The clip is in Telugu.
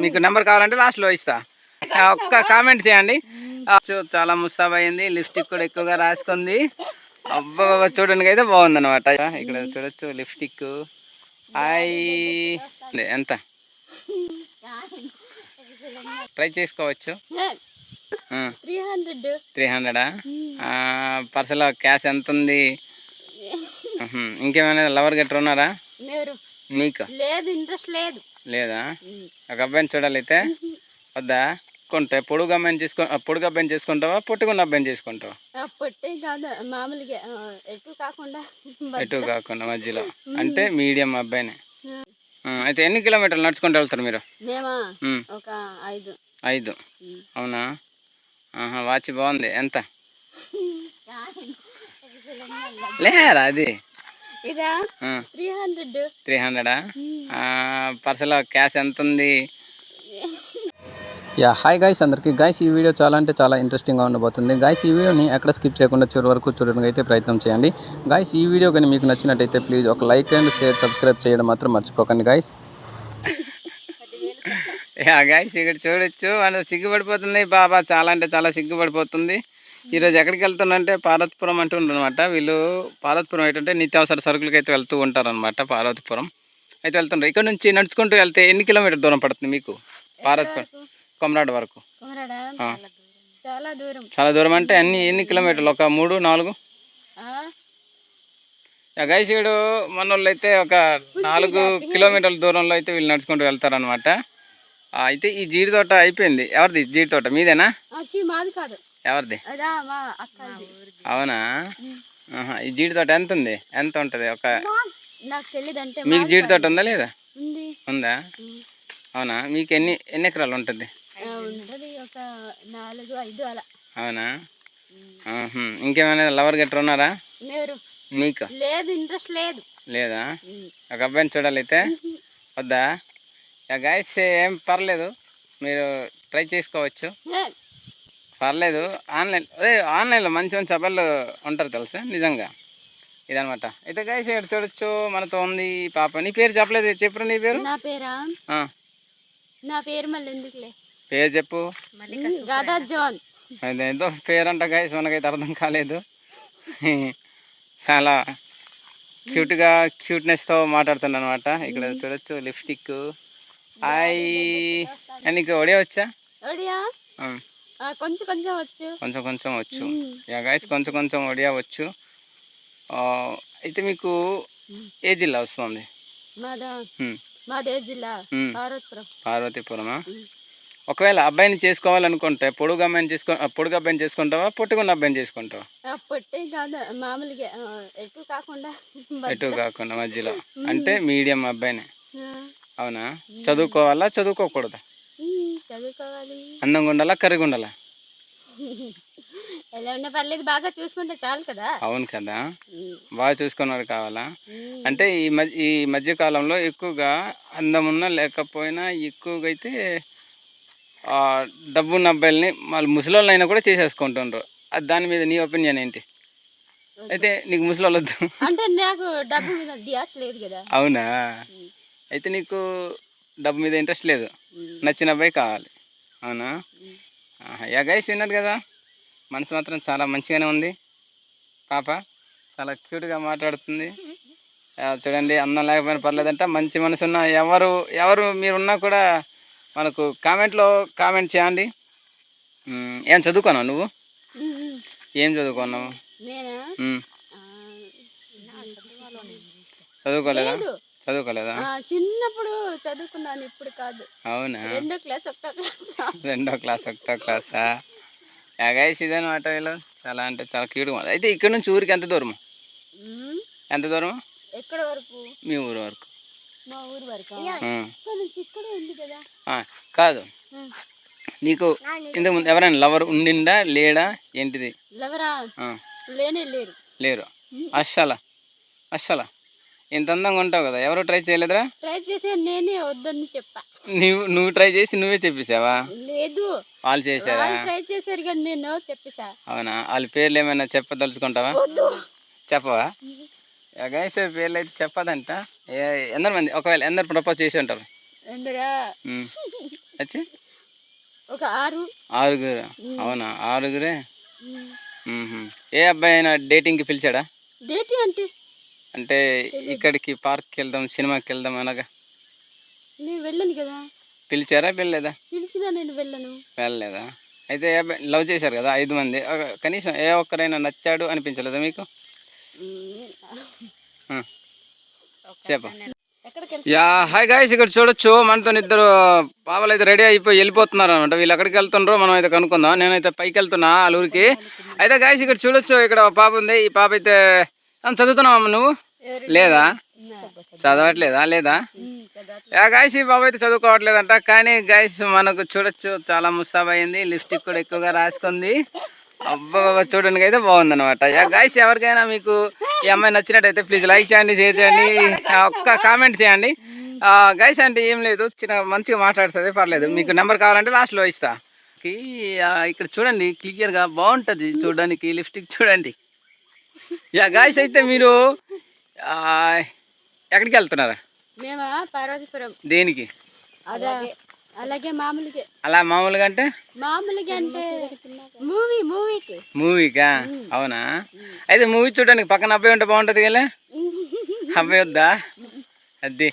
మీకు నెంబర్ కావాలంటే లాస్ట్లో ఇస్తా. ఒక్క కామెంట్ చేయండి. చాలా ముస్తాబ్ అయింది, లిప్స్టిక్ కూడా ఎక్కువగా రాసుకుంది. అబ్బా చూడడానికి అయితే బాగుంది అనమాట. ఇక్కడ చూడొచ్చు లిప్స్టిక్. ఎంత ట్రై చేసుకోవచ్చు. 300 పర్సలో క్యాష్ ఎంత ఉంది? ఇంకేమైనా లవర్ గట్రా ఉన్నారా మీకు? ఇంట్రెస్ట్ లేదా? ఒక అబ్బాయిని చూడాలైతే వద్దా? కొంటే పొడుగు అబ్బాయిని పొడుగు అబ్బాయిని చేసుకుంటావా, పొట్టుకున్న అబ్బాయిని చేసుకుంటావా? ఎటు కాకుండా మధ్యలో అంటే మీడియం అబ్బాయిని. అయితే ఎన్ని కిలోమీటర్లు నడుచుకుంటూ వెళ్తారు మీరు? 5. అవునా? వాచ్ బాగుంది. ఎంత? లేరా అది 300 పర్సలో క్యాష్ ఎంత ఉంది? హాయ్ గైస్ అందరికీ. గైస్ ఈ వీడియో చాలా అంటే చాలా ఇంట్రెస్టింగ్గా ఉండబోతుంది. గైస్ ఈ వీడియోని ఎక్కడ స్కిప్ చేయకుండా చివరి వరకు చూడడానికి అయితే ప్రయత్నం చేయండి. గైస్ ఈ వీడియో కానీ మీకు నచ్చినట్టయితే ప్లీజ్ ఒక లైక్ అండ్ షేర్, సబ్స్క్రైబ్ చేయడం మాత్రం మర్చిపోకండి గైస్. గైస్ ఇక్కడ చూడొచ్చు, మన సిగ్గుపడిపోతుంది బాబా, చాలా అంటే చాలా సిగ్గుపడిపోతుంది. ఈరోజు ఎక్కడికి వెళ్తుందంటే పార్వతీపురం అంటుండ్రు అనమాట. వీళ్ళు పార్వతీపురం ఏంటంటే నిత్యావసర సరుకులకి అయితే వెళ్తూ ఉంటారనమాట. పార్వతీపురం అయితే వెళ్తుండ్రు. ఇక్కడ నుంచి నడుచుకుంటూ వెళ్తే ఎన్ని కిలోమీటర్ దూరం పడుతుంది మీకు? పార్వతీపురం కొమరాడ వరకు చాలా దూరం. అంటే ఎన్ని కిలోమీటర్లు? ఒక 3-4. గైస్ వీడు మన వాళ్ళు అయితే ఒక 4 కిలోమీటర్ల దూరంలో అయితే వీళ్ళు నడుచుకుంటూ వెళ్తారనమాట. అయితే ఈ జీడి తోట అయిపోయింది. ఎవరిది జీడి తోట? మీదేనా? ఎవరిది? అవునా? ఈ జీడి తోట ఎంత ఉంది? ఎంత ఉంటుంది? మీకు జీడి తోట ఉందా లేదా? ఉందా? అవునా? మీకు ఎన్ని ఎకరాలు ఉంటుంది? అవునా? ఇంకేమైనా లవర్ గట్రా ఉన్నారా మీకు? ఇంట్రెస్ట్ లేదా? ఒక అబ్బాయిని చూడాలైతే వద్దా? గైస్ ఏం పర్లేదు, మీరు ట్రై చేసుకోవచ్చు, పర్లేదు. ఆన్లైన్లో మంచి మంచి అబ్బాయిలు ఉంటారు తెలుసా, నిజంగా ఇదనమాట. అయితే గైస్ ఇక్కడ చూడొచ్చు మనతో ఉంది పాప. నీ పేరు చెప్పలేదు, చెప్పరు నీ పేరు? నా పేరు మళ్ళీ ఎందుకులే, పేరు చెప్పు. అదేంటో పేరంట గైస్, మనకైతే అర్థం కాలేదు. చాలా క్యూట్నెస్తో మాట్లాడుతున్నా అనమాట. ఇక్కడ చూడొచ్చు లిప్స్టిక్. నీకు ఒడియా వచ్చా? కొంచెం కొంచెం వచ్చు. గైస్ కొంచెం కొంచెం ఒడియా వచ్చు. అయితే మీకు ఏ జిల్లా వస్తుంది? పార్వతీపురమా? ఒకవేళ అబ్బాయిని చేసుకోవాలనుకుంటే పొడుగు అబ్బాయిని చేసుకుంటావా, పొట్టుకున్న అబ్బాయిని చేసుకుంటావా? ఎటు కాకుండా మధ్యలో అంటే మీడియం అబ్బాయిని. అవునా? చదువుకోవాలా, చదువుకోకూడదా? అందంగా ఉండాలా, కర్రీగా ఉండాలా? ఎలా ఉన్నా పర్లేదు, బాగా చూసుకుంటే చాలు కదా. అవును కదా, బాగా చూసుకున్నవాడు కావాలా? అంటే ఈ మధ్య కాలంలో ఎక్కువగా అందం ఉన్నా లేకపోయినా ఎక్కువగా అయితే డబ్బున్న అబ్బాయిలని వాళ్ళు ముసలోళ్ళు అయినా కూడా చేసేసుకుంటుండ్రు. దాని మీద నీ ఒపీనియన్ ఏంటి? అయితే నీకు ముసలోళ్ళు వద్దు అంటే నాకు డబ్బు మీద ధ్యాస లేదు కదా. అవునా? అయితే నీకు డబ్బు మీద ఇంట్రెస్ట్ లేదు, నచ్చిన అబ్బాయి కావాలి. అవునా? గైస్ విన్నారు కదా, మనసు మాత్రం చాలా మంచిగానే ఉంది. పాప చాలా క్యూట్గా మాట్లాడుతుంది. చూడండి, అందం లేకపోయినా పర్లేదంట, మంచి మనసున్న ఎవరు మీరున్నా కూడా మనకు కామెంట్ చేయండి. ఏం చదువుకున్నావు నువ్వు? ఏం చదువుకున్నావు? చదువుకోలేదా? చిన్నప్పుడు చదువుకున్నాను, ఇప్పుడు కాదు. అవునా? 2వ క్లాస్ 1వ క్లాసా? గైస్ ఇదనమాట. వీళ్ళు చాలా అంటే చాలా క్యూట్గా. అయితే ఇక్కడ నుంచి ఊరికి ఎంత దూరం? ఎక్కడ వరకు? మీ ఊరు వరకు. మా ఊరు వరకు కాదు, నీకు ఇంతకుముందు ఎవరైనా లవర్ ఉండిందా లేడా ఏంటిది? లవరా? లేరు. అస్సలా ఇంత అందంగా ఉంటావు కదా, ఎవరు ట్రై చేయలేదురా? ట్రై చేసే నేనే వద్దని చెప్పా. నువ్వు ట్రై చేసి నువ్వే చెప్పేసావా? లేదు, వాళ్ళు చేశారా? ట్రై చేశారు కానీ నేను చెప్పేసా. అవునా? వాళ్ళ పేర్లు ఏమైనా చెప్పదలుచుకుంటావా? చెప్పవా? గైస్ పేర్లు అయితే చెప్పదంట. ఎందరు మంది, ఒకవేళ ఎందరు ప్రపోజ్ చేసి ఉంటారు? వచ్చి ఒక 6. ఆరుగురు. అవునా, ఆరుగురే. ఉమ్. మ్మ్హ. ఏ అబ్బాయి అయినా డేటింగ్కి పిలిచాడా? డేటి అంటే అంటే ఇక్కడికి పార్క్కి వెళ్దాం, సినిమాకి వెళ్దాం అనగా నేను వెళ్ళను కదా. పిలిచారా, వెళ్ళలేదా? పిలిచినా నేను వెళ్ళను. వెళ్ళలేదా? అయితే ఏ అబ్బాయి లవ్ చేశారు కదా 5 మంది, కనీసం ఏ ఒక్కరైనా నచ్చాడు అనిపించలేదా మీకు? ఆ, చెప్పు. ఎక్కడికి యా హాయ్ గాయ్స్, ఇక్కడ చూడొచ్చు మనతో ఇద్దరు పాపలు అయితే రెడీ అయిపోయి వెళ్ళిపోతున్నారు అనమాట. వీళ్ళు ఎక్కడికి వెళ్తుండ్రో మనం అయితే కనుక్కుందాం. నేనైతే పైకి వెళ్తున్నా వాళ్ళ ఊరికి. అయితే గాయ్స్ ఇక్కడ చూడొచ్చు, ఇక్కడ ఒక పాప ఉంది. ఈ పాప అయితే చదువుతున్నావా నువ్వు? లేదా, చదవట్లేదా? లేదా. యా గాయ్స్, ఈ పాప అయితే చదువుకోవట్లేదంట. కానీ గాయ్స్ మనకు చూడొచ్చు చాలా ముస్తాబ్ అయింది, లిప్స్టిక్ కూడా ఎక్కువగా రాసుకుంది. అబ్బా చూడడానికి అయితే బాగుందన్నమాట. యా గాయ్స్, ఎవరికైనా మీకు ఈ అమ్మాయి నచ్చినట్టయితే ప్లీజ్ లైక్ చేయండి, షేర్ చేయండి, ఒక్క కామెంట్ చేయండి. గైస్ అంటే ఏం లేదు, చిన్న మంచిగా మాట్లాడుతుంది, పర్లేదు. మీకు నెంబర్ కావాలంటే లాస్ట్లో ఇస్తా. ఇక్కడ చూడండి క్లియర్గా బాగుంటుంది చూడడానికి, లిప్స్టిక్ చూడండి. యా గాయ్స్, అయితే మీరు ఎక్కడికి వెళ్తున్నారా? మేమా పార్వతీపురం. దేనికి? అదే అలాగే మామూలుగా. అలా మామూలుగా అంటే మామూలుగా అంటే మూవీకి. మూవీకా? అవునా. అయితే మూవీ చూడడానికి పక్కన అబ్బాయి ఉంటే బాగుంటుంది కదా. అబ్బాయి వద్దా? అది